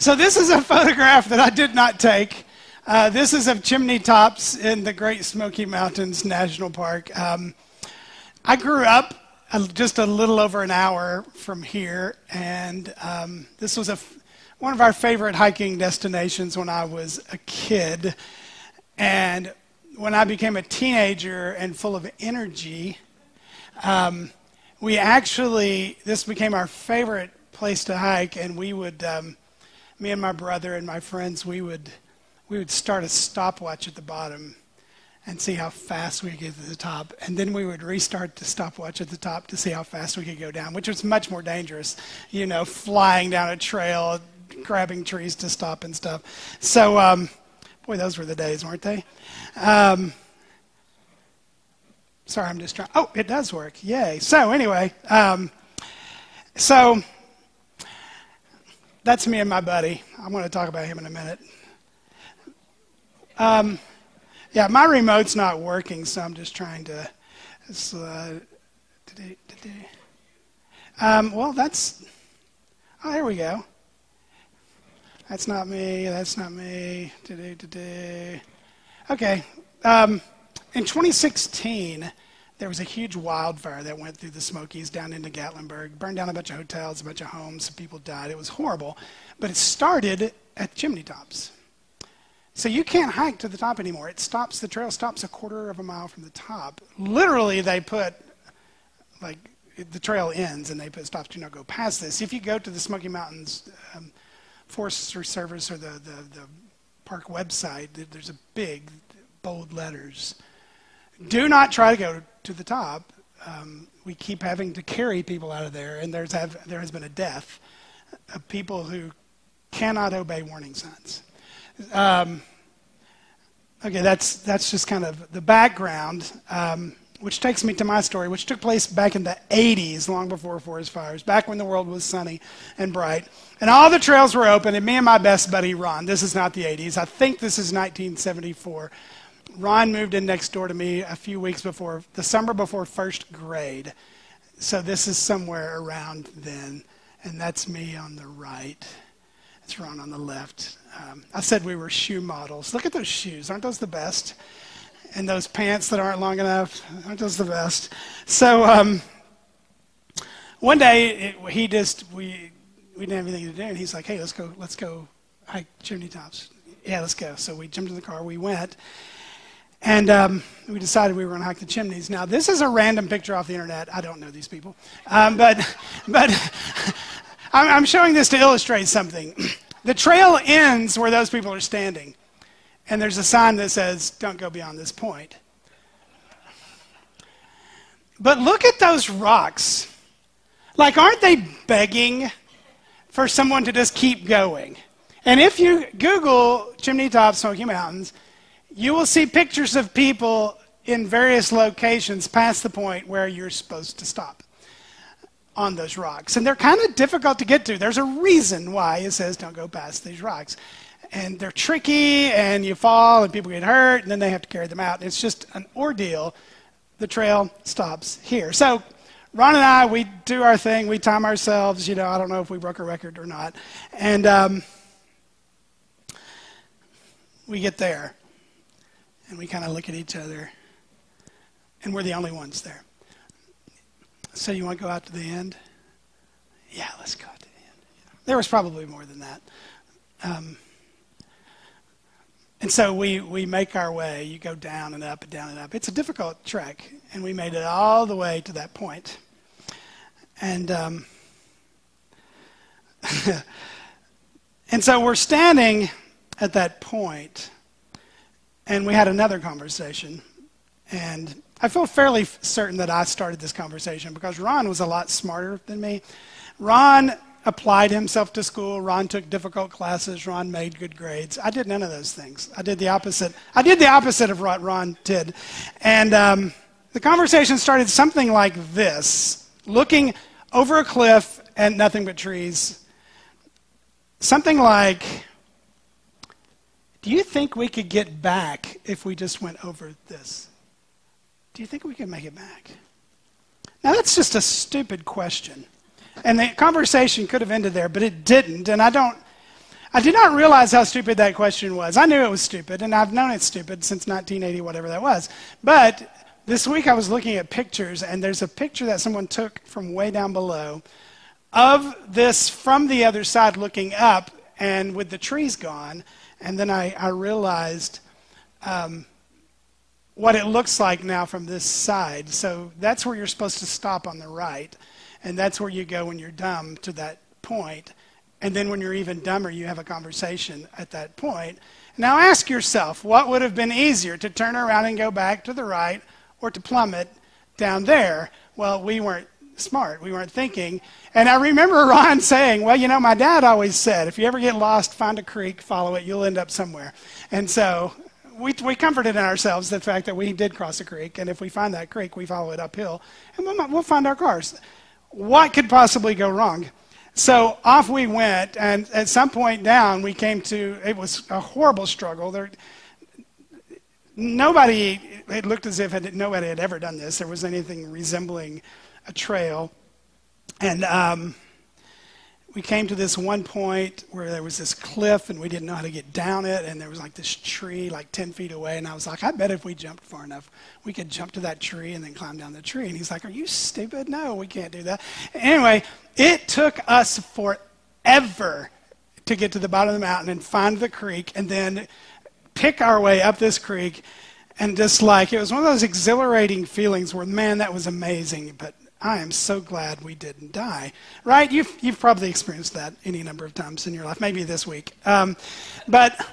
So this is a photograph that I did not take. This is of chimney tops in the Great Smoky Mountains National Park. I grew up just a little over an hour from here, and this was one of our favorite hiking destinations when I was a kid. And when I became a teenager and full of energy, this became our favorite place to hike, and we would, me and my brother and my friends, we would start a stopwatch at the bottom and see how fast we could get to the top, and then we would restart the stopwatch at the top to see how fast we could go down, which was much more dangerous, flying down a trail, grabbing trees to stop and stuff. So, boy, those were the days, weren't they? Sorry, I'm just trying. Oh, it does work. Yay. So anyway, so that's me and my buddy. I'm going to talk about him in a minute. Yeah, my remote's not working, so I'm just trying to well, oh, here we go. That's not me. That's not me. Okay. In 2016, there was a huge wildfire that went through the Smokies down into Gatlinburg, burned down a bunch of hotels, a bunch of homes, some people died. It was horrible, but it started at chimney tops. So you can't hike to the top anymore. The trail stops a quarter of a mile from the top. Literally, they put, the trail ends and they put stops, do not go past this. If you go to the Smoky Mountains Forest Service or the park website, there's a big, bold letters. Do not try to go to the top. We keep having to carry people out of there, and there has been a death of people who cannot obey warning signs. Okay, that's just kind of the background, which takes me to my story, which took place back in the 80s, long before forest fires, back when the world was sunny and bright. And all the trails were open, and me and my best buddy, Ron, this is not the 80s, I think this is 1974. Ron moved in next door to me a few weeks before, the summer before first grade. So this is somewhere around then, and that's me on the right. It's Ron on the left. I said we were shoe models. Look at those shoes. Aren't those the best? And those pants that aren't long enough. Aren't those the best? So one day we didn't have anything to do, and he's like, "Hey, let's go hike chimney tops." Yeah, let's go. So we jumped in the car. We went, and we decided we were going to hike the chimneys. Now this is a random picture off the internet. I don't know these people, but I'm showing this to illustrate something. The trail ends where those people are standing, and there's a sign that says, "Don't go beyond this point." But look at those rocks. Aren't they begging for someone to just keep going? And if you Google Chimney Top Smoky Mountains, you will see pictures of people in various locations past the point where you're supposed to stop on those rocks. And they're kind of difficult to get to. There's a reason why it says don't go past these rocks. And they're tricky, and you fall, and people get hurt, and then they have to carry them out. It's just an ordeal. The trail stops here. So Ron and I, we do our thing. We time ourselves. I don't know if we broke a record or not. And we get there, and we kind of look at each other, and we're the only ones there. So you want to go out to the end? Yeah, let's go out to the end. There was probably more than that. And so we make our way. You go down and up and down and up. It's a difficult trek, and we made it all the way to that point. And and so we're standing at that point, and we had another conversation. And I feel fairly certain that I started this conversation because Ron was a lot smarter than me. Ron applied himself to school. Ron took difficult classes. Ron made good grades. I did none of those things. I did the opposite. I did the opposite of what Ron did. And the conversation started something like this, looking over a cliff and nothing but trees. Something like, do you think we could get back if we just went over this? Do you think we can make it back? Now, that's just a stupid question. And the conversation could have ended there, but it didn't. And I I did not realize how stupid that question was. I knew it was stupid, and I've known it's stupid since 1980, whatever that was. But this week I was looking at pictures, and there's a picture that someone took from way down below of this from the other side looking up, and with the trees gone. And then I realized what it looks like now from this side. So that's where you're supposed to stop on the right, and that's where you go when you're dumb, to that point. And then when you're even dumber, you have a conversation at that point. Now ask yourself, what would have been easier, to turn around and go back to the right or to plummet down there? Well, we weren't smart. We weren't thinking. And I remember Ron saying, well, you know, my dad always said, if you ever get lost, find a creek, follow it, you'll end up somewhere. And so we comforted in ourselves the fact that we did cross a creek, and if we find that creek, we follow it uphill, and we'll find our cars. What could possibly go wrong? So off we went, and at some point down, we came to, it was a horrible struggle. It looked as if nobody had ever done this. There was anything resembling a trail. And we came to this one point where there was this cliff, and we didn't know how to get down it, and there was like this tree like 10 feet away, and I was like, I bet if we jumped far enough, we could jump to that tree and then climb down the tree. And he's like, are you stupid? No, we can't do that. Anyway, it took us forever to get to the bottom of the mountain and find the creek, and then pick our way up this creek. And just like, it was one of those exhilarating feelings where, man, that was amazing, but I am so glad we didn't die. Right? You've probably experienced that any number of times in your life, maybe this week. But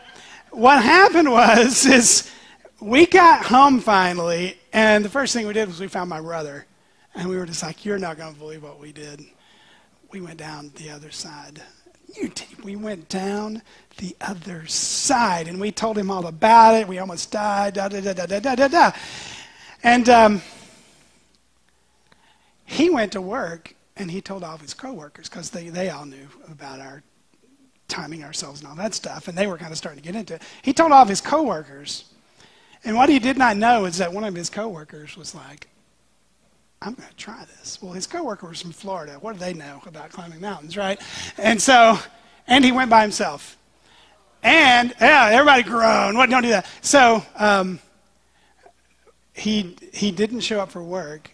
what happened is we got home finally, and the first thing we did was we found my brother. And we were just like, you're not going to believe what we did. We went down the other side. We went down the other side, and we told him all about it. We almost died, da-da-da-da-da-da-da. And he went to work, and he told all of his coworkers, because they all knew about our timing ourselves and all that stuff, and they were kind of starting to get into it. He told all of his coworkers, and what he did not know is that one of his coworkers was like, I'm going to try this. Well, his coworker was from Florida. What do they know about climbing mountains, right? And he went by himself. And, yeah, everybody groaned. What? Don't do that. So he didn't show up for work,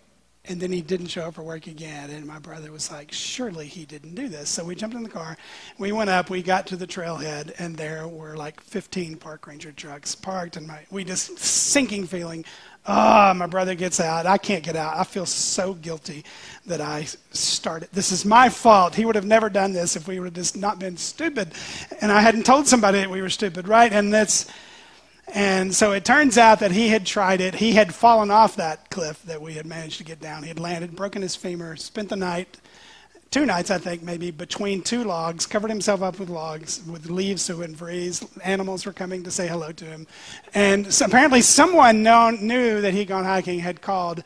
and then he didn't show up for work again. And my brother was like, surely he didn't do this. So we jumped in the car. We went up. We got to the trailhead, and there were like 15 park ranger trucks parked. And we just sinking feeling, oh, my brother gets out. I can't get out. I feel so guilty that I started. This is my fault. He would have never done this if we would have just not been stupid. And I hadn't told somebody that we were stupid, right? And so it turns out that he had tried it. He had fallen off that cliff that we had managed to get down. He had landed, broken his femur, spent the night, 2 nights, I think, maybe, between 2 logs, covered himself up with logs, with leaves so he wouldn't freeze. Animals were coming to say hello to him. And so apparently someone knew that he'd gone hiking, had called,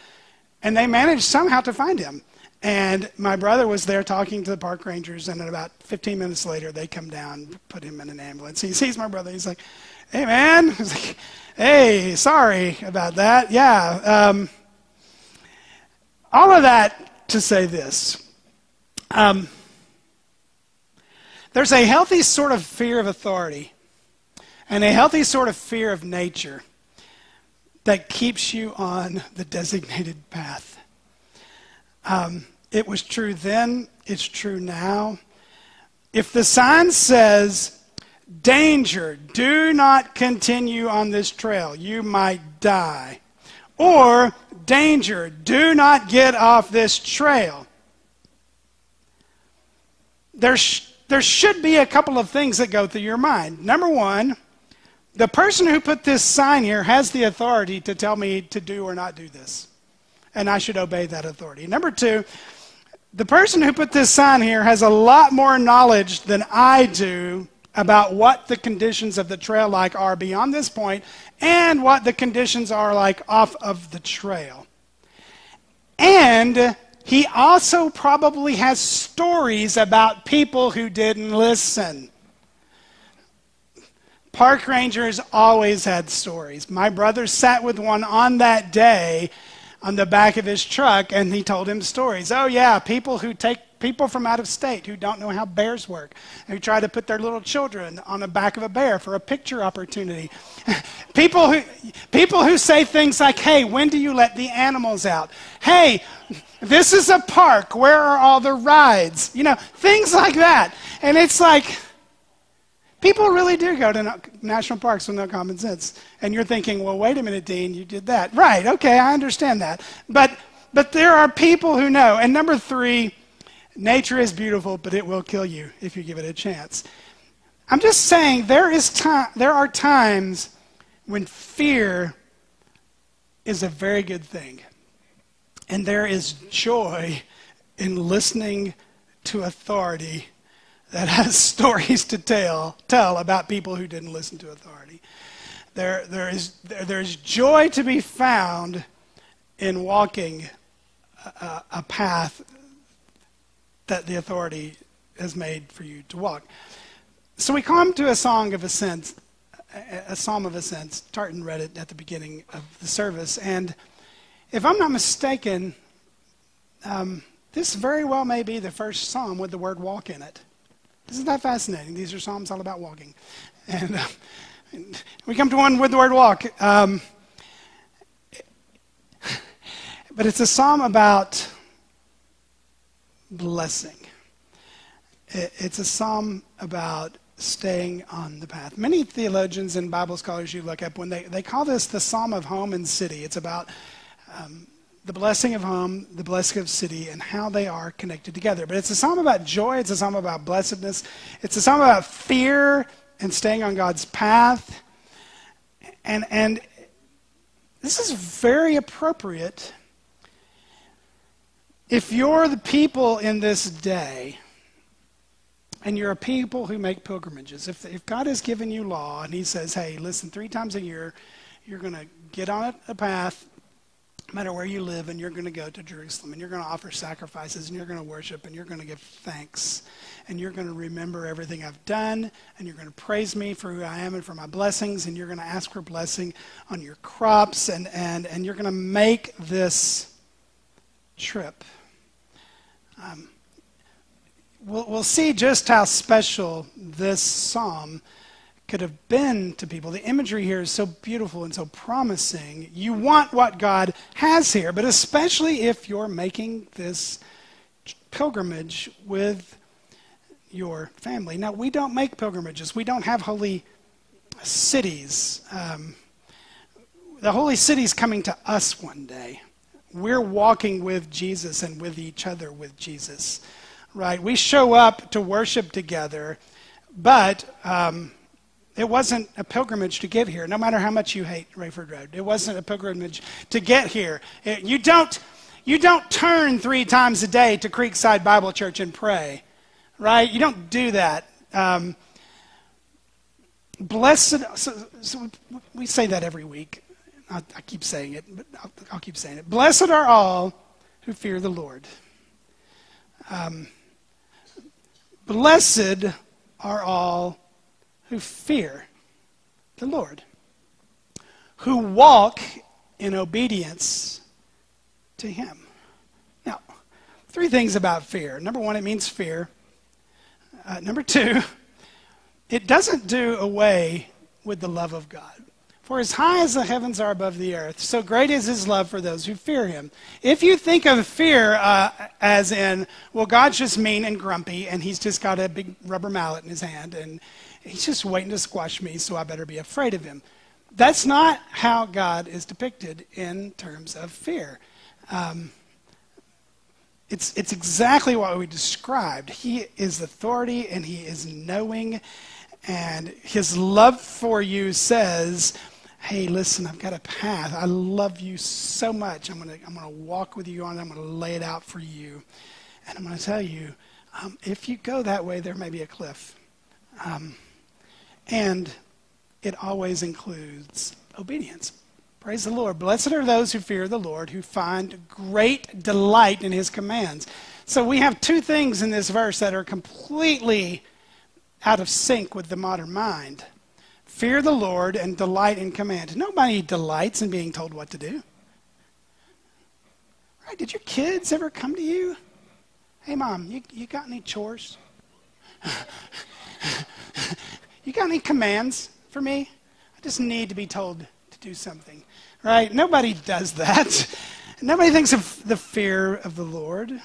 and they managed somehow to find him. And my brother was there talking to the park rangers, and about 15 minutes later, they come down, put him in an ambulance. He sees my brother. He's like, hey, man. He's like, hey, sorry about that. Yeah. All of that to say this. There's a healthy sort of fear of authority and a healthy sort of fear of nature that keeps you on the designated path. It was true then. It's true now. If the sign says, danger, do not continue on this trail, you might die. Or, danger, do not get off this trail. There should be a couple of things that go through your mind. Number one, the person who put this sign here has the authority to tell me to do or not do this, and I should obey that authority. Number two, the person who put this sign here has a lot more knowledge than I do about what the conditions of the trail like are beyond this point and what the conditions are like off of the trail. And he also probably has stories about people who didn't listen. Park rangers always had stories. My brother sat with one on that day on the back of his truck, and he told him stories. Oh yeah, people who take people from out of state who don't know how bears work, who try to put their little children on the back of a bear for a picture opportunity. People who say things like, hey, when do you let the animals out? Hey, this is a park. Where are all the rides? You know, things like that. And it's like, people really do go to national parks with no common sense. And you're thinking, well, wait a minute, Dean, you did that. Right, okay, I understand that. But there are people who know. And number 3, nature is beautiful, but it will kill you if you give it a chance. I'm just saying there are times when fear is a very good thing. And there is joy in listening to authority that has stories to tell about people who didn't listen to authority. There's joy to be found in walking a path that the authority has made for you to walk. So we come to a song of ascent, a psalm of ascent. Tartan read it at the beginning of the service, and if I'm not mistaken, this very well may be the first psalm with the word walk in it. Isn't that fascinating? These are psalms all about walking. And we come to one with the word walk. But it's a psalm about blessing. It's a psalm about staying on the path. Many theologians and Bible scholars you look up, when they call this the psalm of home and city. It's about the blessing of home, the blessing of city, and how they are connected together. But it's a psalm about joy. It's a psalm about blessedness. It's a psalm about fear and staying on God's path. And this is very appropriate if you're the people in this day and you're a people who make pilgrimages. If God has given you law and he says, hey, listen, 3 times a year, you're going to get on a path, no matter where you live, and you're going to go to Jerusalem, and you're going to offer sacrifices, and you're going to worship, and you're going to give thanks, and you're going to remember everything I've done, and you're going to praise me for who I am and for my blessings, and you're going to ask for blessing on your crops, and you're going to make this trip. We'll see just how special this psalm could have been to people. The imagery here is so beautiful and so promising. You want what God has here, but especially if you're making this pilgrimage with your family. Now, we don't make pilgrimages. We don't have holy cities. The holy city's coming to us one day. We're walking with Jesus and with each other with Jesus, right? We show up to worship together, but it wasn't a pilgrimage to get here, no matter how much you hate Rayford Road. It wasn't a pilgrimage to get here. You don't turn 3 times a day to Creekside Bible Church and pray, right? You don't do that. Blessed, so we say that every week. I keep saying it, but I'll keep saying it. Blessed are all who fear the Lord. Blessed are all who fear the Lord, who walk in obedience to him. Now, 3 things about fear. Number 1, it means fear. Number 2, it doesn't do away with the love of God. For as high as the heavens are above the earth, so great is his love for those who fear him. If you think of fear as in, well, God's just mean and grumpy, and he's just got a big rubber mallet in his hand, and he's just waiting to squash me, so I better be afraid of him. That's not how God is depicted in terms of fear. It's exactly what we described. He is authority, and he is knowing, and his love for you says, hey, listen, I've got a path. I love you so much. I'm gonna walk with you on it. I'm gonna lay it out for you, and I'm gonna tell you, if you go that way, there may be a cliff. And it always includes obedience. Praise the Lord. Blessed are those who fear the Lord, who find great delight in his commands. So we have 2 things in this verse that are completely out of sync with the modern mind. Fear the Lord and delight in command. Nobody delights in being told what to do. Right? Did your kids ever come to you Hey, Mom, you got any chores? You got any commands for me? I just need to be told to do something, right? Nobody does that. Nobody thinks of the fear of the Lord.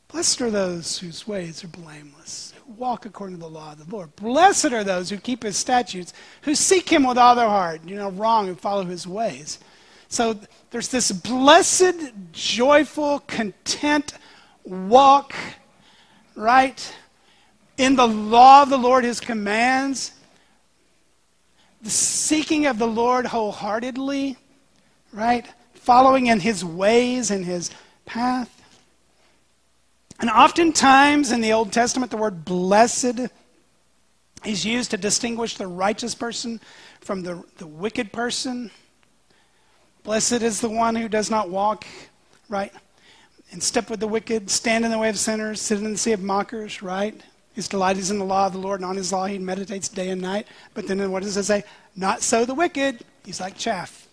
Blessed are those whose ways are blameless, who walk according to the law of the Lord. Blessed are those who keep his statutes, who seek him with all their heart, wrong, and follow his ways. So there's this blessed, joyful, content walk, right, in the law of the Lord, his commands, the seeking of the Lord wholeheartedly, right, following in his ways and his path. And oftentimes in the Old Testament, the word blessed is used to distinguish the righteous person from the wicked person. Blessed is the one who does not walk, right, in step with the wicked, stand in the way of sinners, sit in the seat of mockers, right? His delight is in the law of the Lord, and on his law he meditates day and night. But then what does it say? Not so the wicked. He's like chaff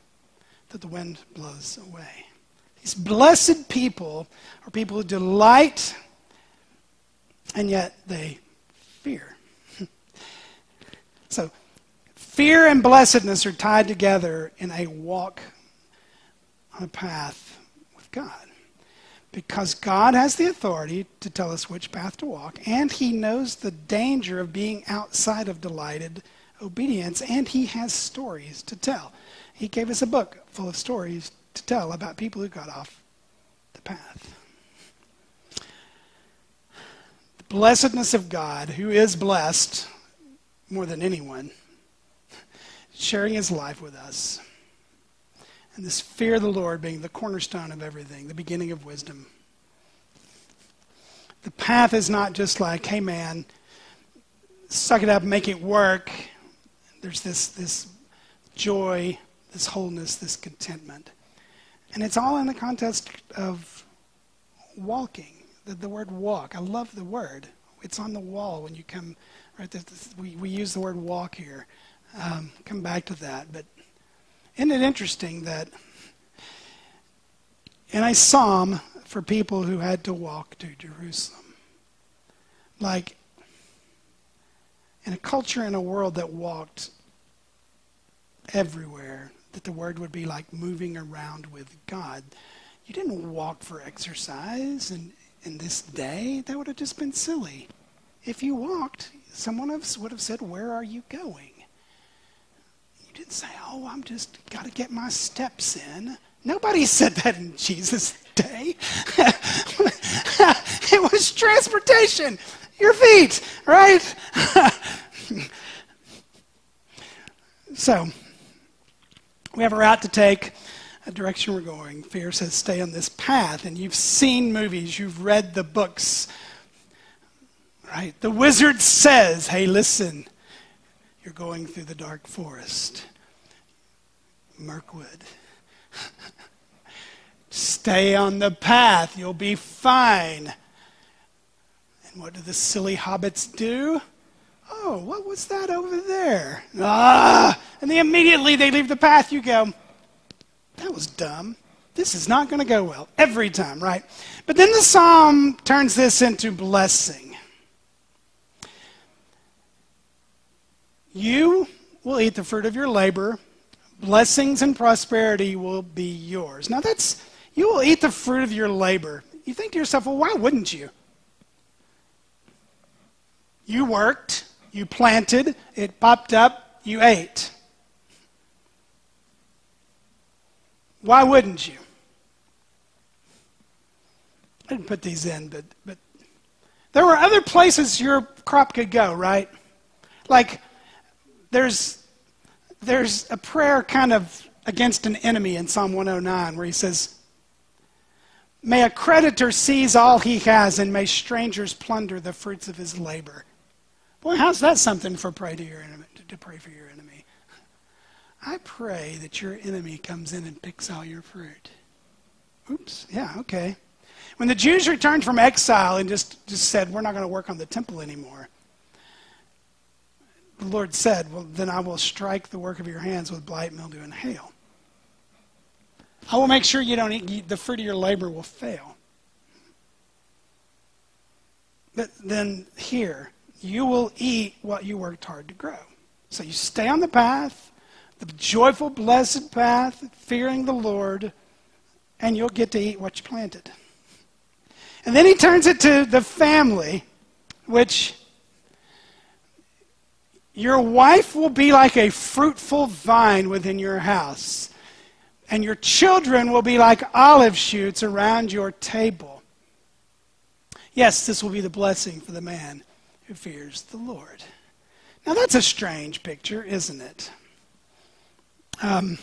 that the wind blows away. These blessed people are people who delight, and yet they fear. So, fear and blessedness are tied together in a walk on a path with God. Because God has the authority to tell us which path to walk, and he knows the danger of being outside of delighted obedience, and he has stories to tell. He gave us a book full of stories to tell about people who got off the path. The blessedness of God, who is blessed more than anyone, sharing his life with us. And this fear of the Lord being the cornerstone of everything, the beginning of wisdom. The path is not just like, hey man, suck it up, make it work. There's this joy, this wholeness, this contentment. And it's all in the context of walking. The word walk, I love the word. It's on the wall when you come, right? We use the word walk here. Come back to that. But isn't it interesting that in a psalm for people who had to walk to Jerusalem, like in a culture, in a world that walked everywhere, that the word would be like moving around with God. You didn't walk for exercise in this day. That would have just been silly. If you walked, someone would have said, where are you going? You didn't say, oh, I'm just got to get my steps in. Nobody said that in Jesus' day. It was transportation. Your feet, right? So, we have a route to take, a direction we're going. Fear says stay on this path. And you've seen movies, you've read the books, right? The wizard says, hey, listen, you're going through the dark forest. Mirkwood. Stay on the path, you'll be fine. And what do the silly hobbits do? Oh, what was that over there? And then immediately they leave the path. You go, that was dumb. This is not going to go well. Every time, right? But then the psalm turns this into blessing. You will eat the fruit of your labor. Blessings and prosperity will be yours. Now you will eat the fruit of your labor. You think to yourself, well, why wouldn't you? You worked. You planted, it popped up, you ate. Why wouldn't you? I didn't put these in, but there were other places your crop could go, right? Like there's a prayer kind of against an enemy in Psalm 109 where he says, may a creditor seize all he has and may strangers plunder the fruits of his labor. Boy, how's that something to pray to your enemy, to pray for your enemy? I pray that your enemy comes in and picks all your fruit. Oops, yeah, okay. When the Jews returned from exile and just said, we're not going to work on the temple anymore, the Lord said, well, then I will strike the work of your hands with blight, mildew, and hail. I will make sure you don't eat, the fruit of your labor will fail. But then here, you will eat what you worked hard to grow. So you stay on the path, the joyful, blessed path, fearing the Lord, and you'll get to eat what you planted. And then he turns it to the family, which your wife will be like a fruitful vine within your house, and your children will be like olive shoots around your table. Yes, this will be the blessing for the man who fears the Lord. Now that's a strange picture, isn't it? Now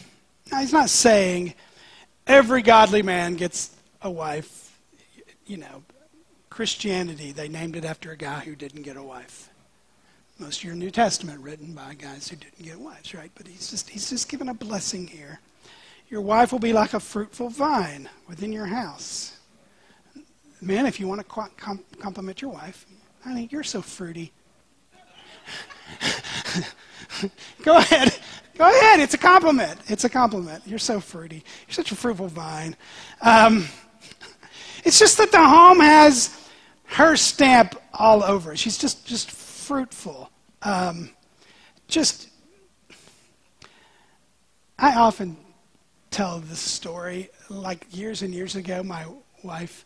he's not saying every godly man gets a wife. You know, Christianity, they named it after a guy who didn't get a wife. Most of your New Testament written by guys who didn't get wives, right? But he's just given a blessing here. Your wife will be like a fruitful vine within your house. Man, if you want to compliment your wife, honey, you're so fruity. Go ahead. Go ahead. It's a compliment. It's a compliment. You're so fruity. You're such a fruitful vine. It's just that the home has her stamp all over it. She's just fruitful. I often tell this story. Like years and years ago, my wife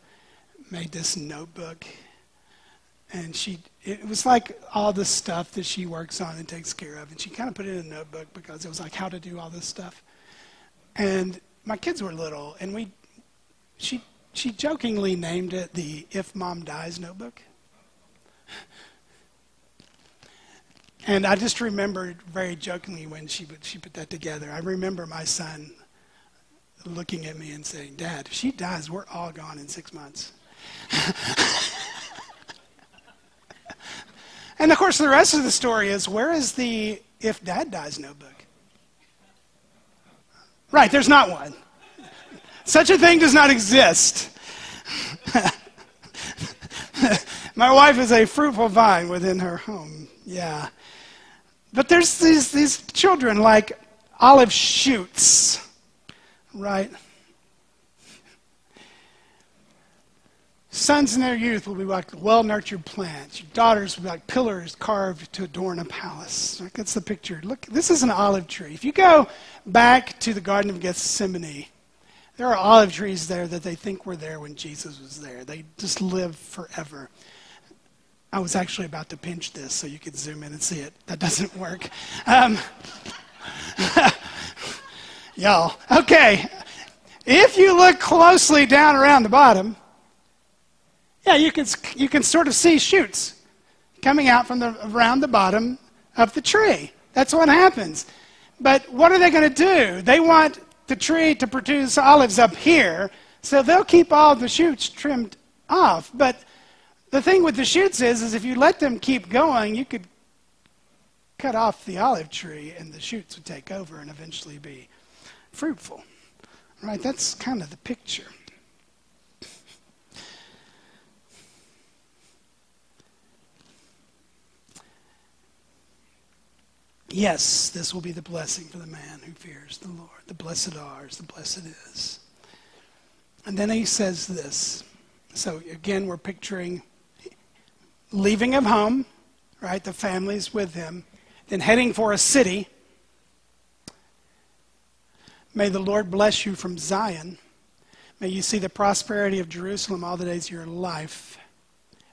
made this notebook, and it was like all the stuff that she works on and takes care of, and she kind of put it in a notebook because it was like how to do all this stuff. And my kids were little, and she jokingly named it the If Mom Dies notebook. And I just remembered very jokingly when she put that together. I remember my son looking at me and saying, "Dad, if she dies, we're all gone in 6 months." And of course, the rest of the story is, where is the If Dad Dies notebook? Right, there's not one. Such a thing does not exist. My wife is a fruitful vine within her home. Yeah. But there's these children like olive shoots, right? Sons in their youth will be like well-nurtured plants. Your daughters will be like pillars carved to adorn a palace. Like, that's the picture. Look, this is an olive tree. If you go back to the Garden of Gethsemane, there are olive trees there that they think were there when Jesus was there. They just live forever. I was actually about to pinch this so you could zoom in and see it. That doesn't work. Y'all, okay. If you look closely down around the bottom, yeah, you can sort of see shoots coming out from around the bottom of the tree. That's what happens. But what are they going to do? They want the tree to produce olives up here, so they'll keep all the shoots trimmed off. But the thing with the shoots is if you let them keep going, you could cut off the olive tree and the shoots would take over and eventually be fruitful. Right? That's kind of the picture. Yes, this will be the blessing for the man who fears the Lord. The blessed are as the blessed is. And then he says this. So again, we're picturing leaving of home, right? The family's with him. Then heading for a city. May the Lord bless you from Zion. May you see the prosperity of Jerusalem all the days of your life.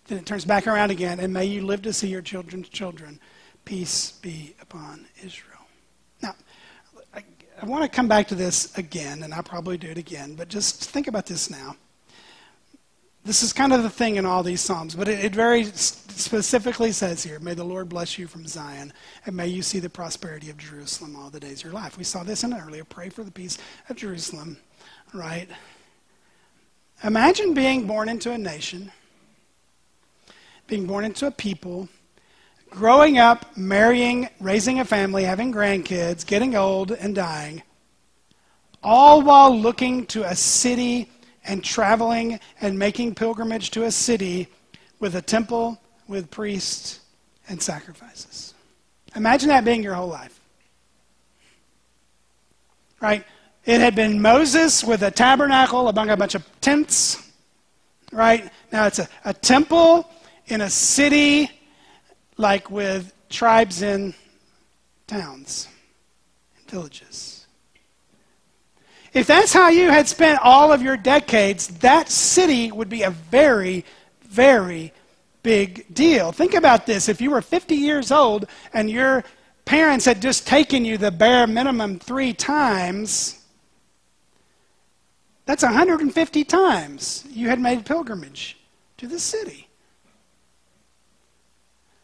Then it turns back around again. And may you live to see your children's children. Peace be upon Israel. Now, I want to come back to this again, and I'll probably do it again, but just think about this now. This is kind of the thing in all these Psalms, but it very specifically says here, may the Lord bless you from Zion, and may you see the prosperity of Jerusalem all the days of your life. We saw this in it earlier. Pray for the peace of Jerusalem, right? Imagine being born into a nation, being born into a people, growing up, marrying, raising a family, having grandkids, getting old and dying, all while looking to a city and traveling and making pilgrimage to a city with a temple, with priests and sacrifices. Imagine that being your whole life. Right? It had been Moses with a tabernacle among a bunch of tents. Right? Now it's a temple in a city like with tribes in towns and villages. If that's how you had spent all of your decades, that city would be a very, very big deal. Think about this. If you were 50 years old and your parents had just taken you the bare minimum 3 times, that's 150 times you had made pilgrimage to the city.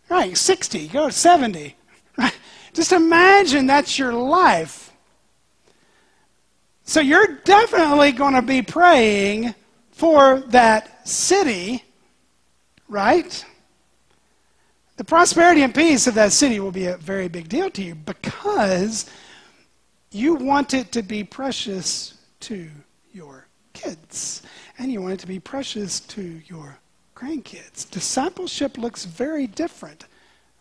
Right, 60, go to 70. Right? Just imagine that's your life. So you're definitely going to be praying for that city, right? The prosperity and peace of that city will be a very big deal to you because you want it to be precious to your kids. And you want it to be precious to your grandkids. Discipleship looks very different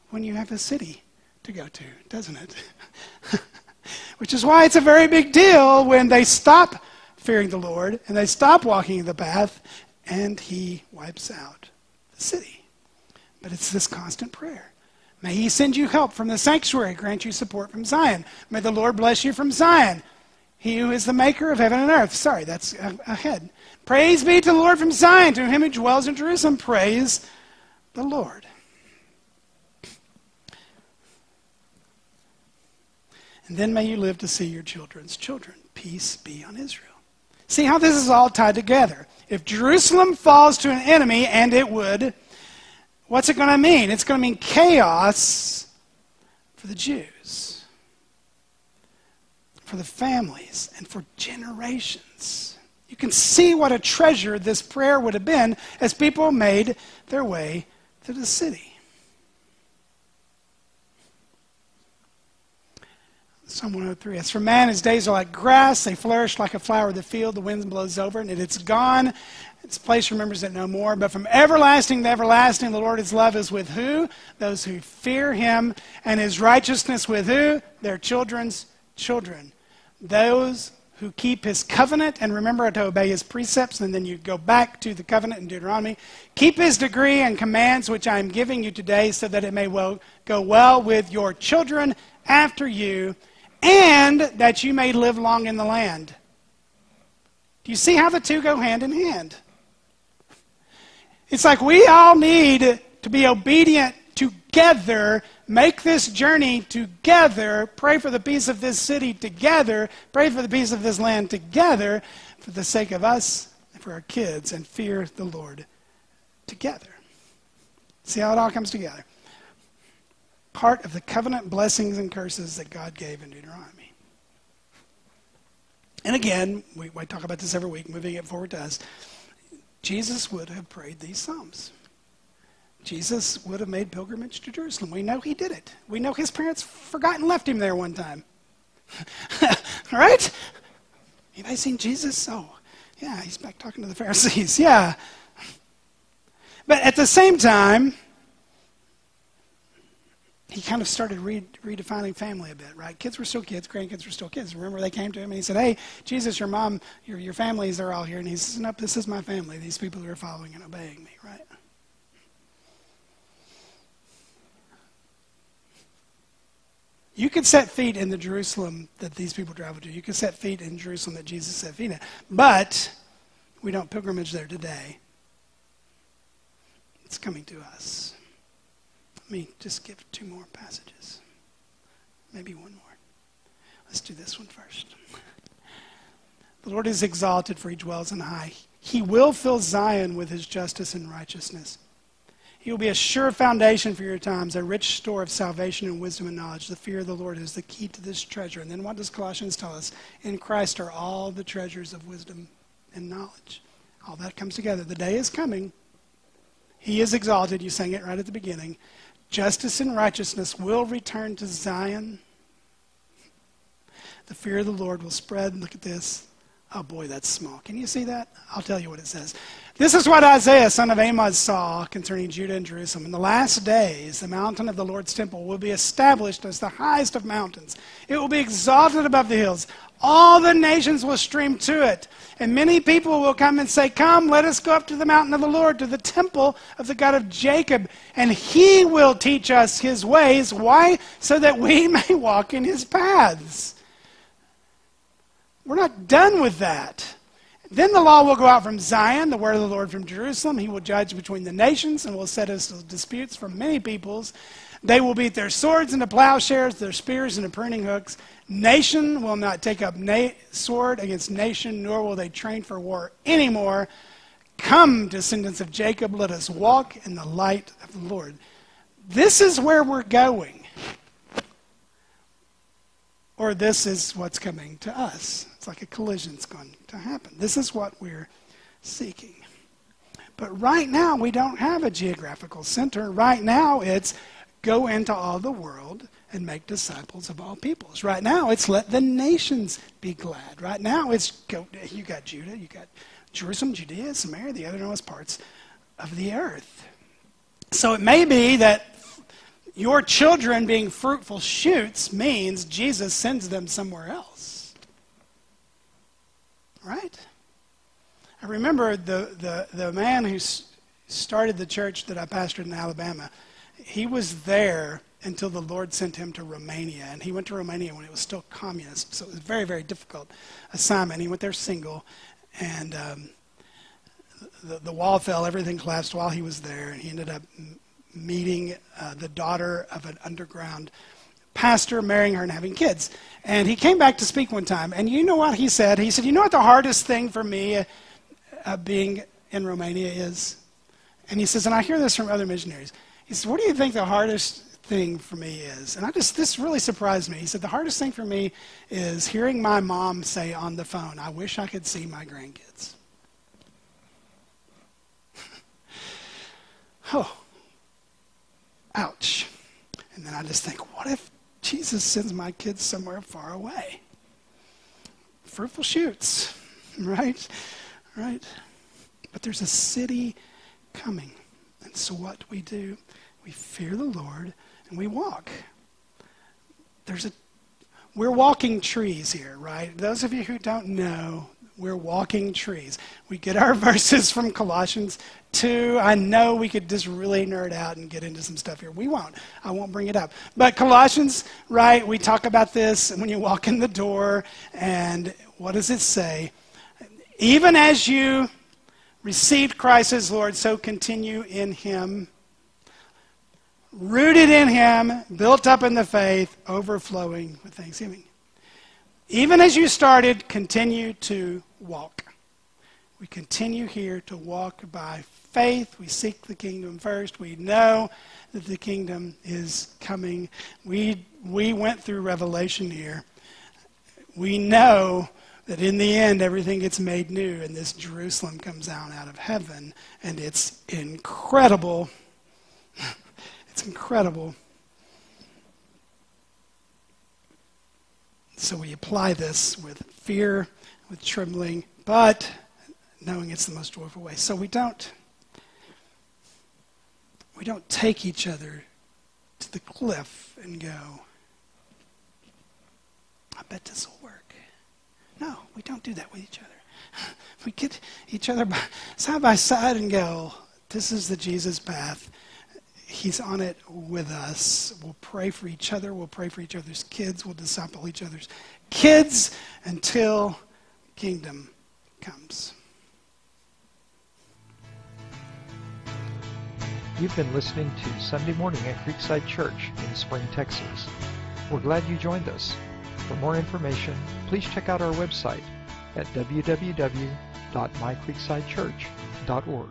when you have a city to go to, doesn't it? Which is why it's a very big deal when they stop fearing the Lord and they stop walking the path and he wipes out the city. But it's this constant prayer. May he send you help from the sanctuary, grant you support from Zion. May the Lord bless you from Zion. He who is the maker of heaven and earth. Sorry, that's ahead. Praise be to the Lord from Zion, to him who dwells in Jerusalem. Praise the Lord. And then may you live to see your children's children. Peace be on Israel. See how this is all tied together. If Jerusalem falls to an enemy, and it would, what's it going to mean? It's going to mean chaos for the Jews, for the families, and for generations. You can see what a treasure this prayer would have been as people made their way to the city. Psalm 103. As for man, his days are like grass. They flourish like a flower of the field. The wind blows over it, and it's gone. Its place remembers it no more. But from everlasting to everlasting, the Lord, his love is with who? Those who fear him. And his righteousness with who? Their children's children. Those who keep his covenant and remember to obey his precepts. And then you go back to the covenant in Deuteronomy. Keep his decree and commands which I am giving you today, so that it may go well with your children after you, and that you may live long in the land. Do you see how the two go hand in hand? It's like we all need to be obedient together, make this journey together, pray for the peace of this city together, pray for the peace of this land together, for the sake of us and for our kids, and fear the Lord together. See how it all comes together? Part of the covenant blessings and curses that God gave in Deuteronomy. And again, we talk about this every week, moving it forward to us. Jesus would have prayed these Psalms. Jesus would have made pilgrimage to Jerusalem. We know he did it. We know his parents forgot and left him there one time. Right? Anybody seen Jesus? Oh, yeah, he's back talking to the Pharisees. Yeah. But at the same time, he kind of started redefining family a bit, right? Kids were still kids, grandkids were still kids. Remember, they came to him and he said, hey, Jesus, your mom, your families, they're all here. And he says, nope, this is my family, these people who are following and obeying me, right? You could set feet in the Jerusalem that these people traveled to. You could set feet in Jerusalem that Jesus set feet in. But we don't pilgrimage there today. It's coming to us. Let me just give 2 more passages. Maybe 1 more. Let's do this one first. The Lord is exalted, for he dwells on high. He will fill Zion with his justice and righteousness. He will be a sure foundation for your times, a rich store of salvation and wisdom and knowledge. The fear of the Lord is the key to this treasure. And then what does Colossians tell us? In Christ are all the treasures of wisdom and knowledge. All that comes together. The day is coming. He is exalted. You sang it right at the beginning. Justice and righteousness will return to Zion. The fear of the Lord will spread. Look at this. Oh boy, that's small. Can you see that? I'll tell you what it says. This is what Isaiah, son of Amoz, saw concerning Judah and Jerusalem. In the last days, the mountain of the Lord's temple will be established as the highest of mountains. It will be exalted above the hills. All the nations will stream to it. And many people will come and say, come, let us go up to the mountain of the Lord, to the temple of the God of Jacob. And he will teach us his ways. Why? So that we may walk in his paths. We're not done with that. Then the law will go out from Zion, the word of the Lord from Jerusalem. He will judge between the nations and will set us disputes from many peoples. They will beat their swords into plowshares, their spears into pruning hooks. Nation will not take up sword against nation, nor will they train for war anymore. Come, descendants of Jacob, let us walk in the light of the Lord. This is where we're going. Or this is what's coming to us. It's like a collision's going to happen. This is what we're seeking. But right now, we don't have a geographical center. Right now, it's go into all the world and make disciples of all peoples. Right now, it's let the nations be glad. Right now, it's go. You got Judah, you got Jerusalem, Judea, Samaria, the othermost parts of the earth. So it may be that your children being fruitful shoots means Jesus sends them somewhere else. Right? I remember the man who started the church that I pastored in Alabama. He was there until the Lord sent him to Romania. And he went to Romania when it was still communist. So it was a very, very difficult assignment. He went there single. And the wall fell. Everything collapsed while he was there. And he ended up meeting the daughter of an underground pastor, marrying her and having kids. And he came back to speak one time. And you know what he said? He said, you know what the hardest thing for me being in Romania is? And he says, and I hear this from other missionaries. He said, what do you think the hardest thing for me is? And this really surprised me. He said, the hardest thing for me is hearing my mom say on the phone, I wish I could see my grandkids. Oh. Ouch. And then I just think, what if Jesus sends my kids somewhere far away? Fruitful shoots, right? Right? But there's a city coming. And so what do? We fear the Lord and we walk. We're walking trees here, right? Those of you who don't know, we're walking trees. We get our verses from Colossians 2. I know we could just really nerd out and get into some stuff here. We won't. I won't bring it up. But Colossians, right, we talk about this when you walk in the door. And what does it say? Even as you received Christ as Lord, so continue in him. Rooted in him, built up in the faith, overflowing with thanksgiving. Even as you started, continue to walk. We continue here to walk by faith. We seek the kingdom first. We know that the kingdom is coming. We went through Revelation here. We know that in the end, everything gets made new, and this Jerusalem comes down out of heaven, and it's incredible. It's incredible. So we apply this with fear, with trembling, but knowing it's the most joyful way. So we don't take each other to the cliff and go, I bet this will work. No, we don't do that with each other. We get each other side by side and go, this is the Jesus path. He's on it with us. We'll pray for each other. We'll pray for each other's kids. We'll disciple each other's kids until kingdom comes. You've been listening to Sunday Morning at Creekside Church in Spring, Texas. We're glad you joined us. For more information, please check out our website at www.mycreeksidechurch.org.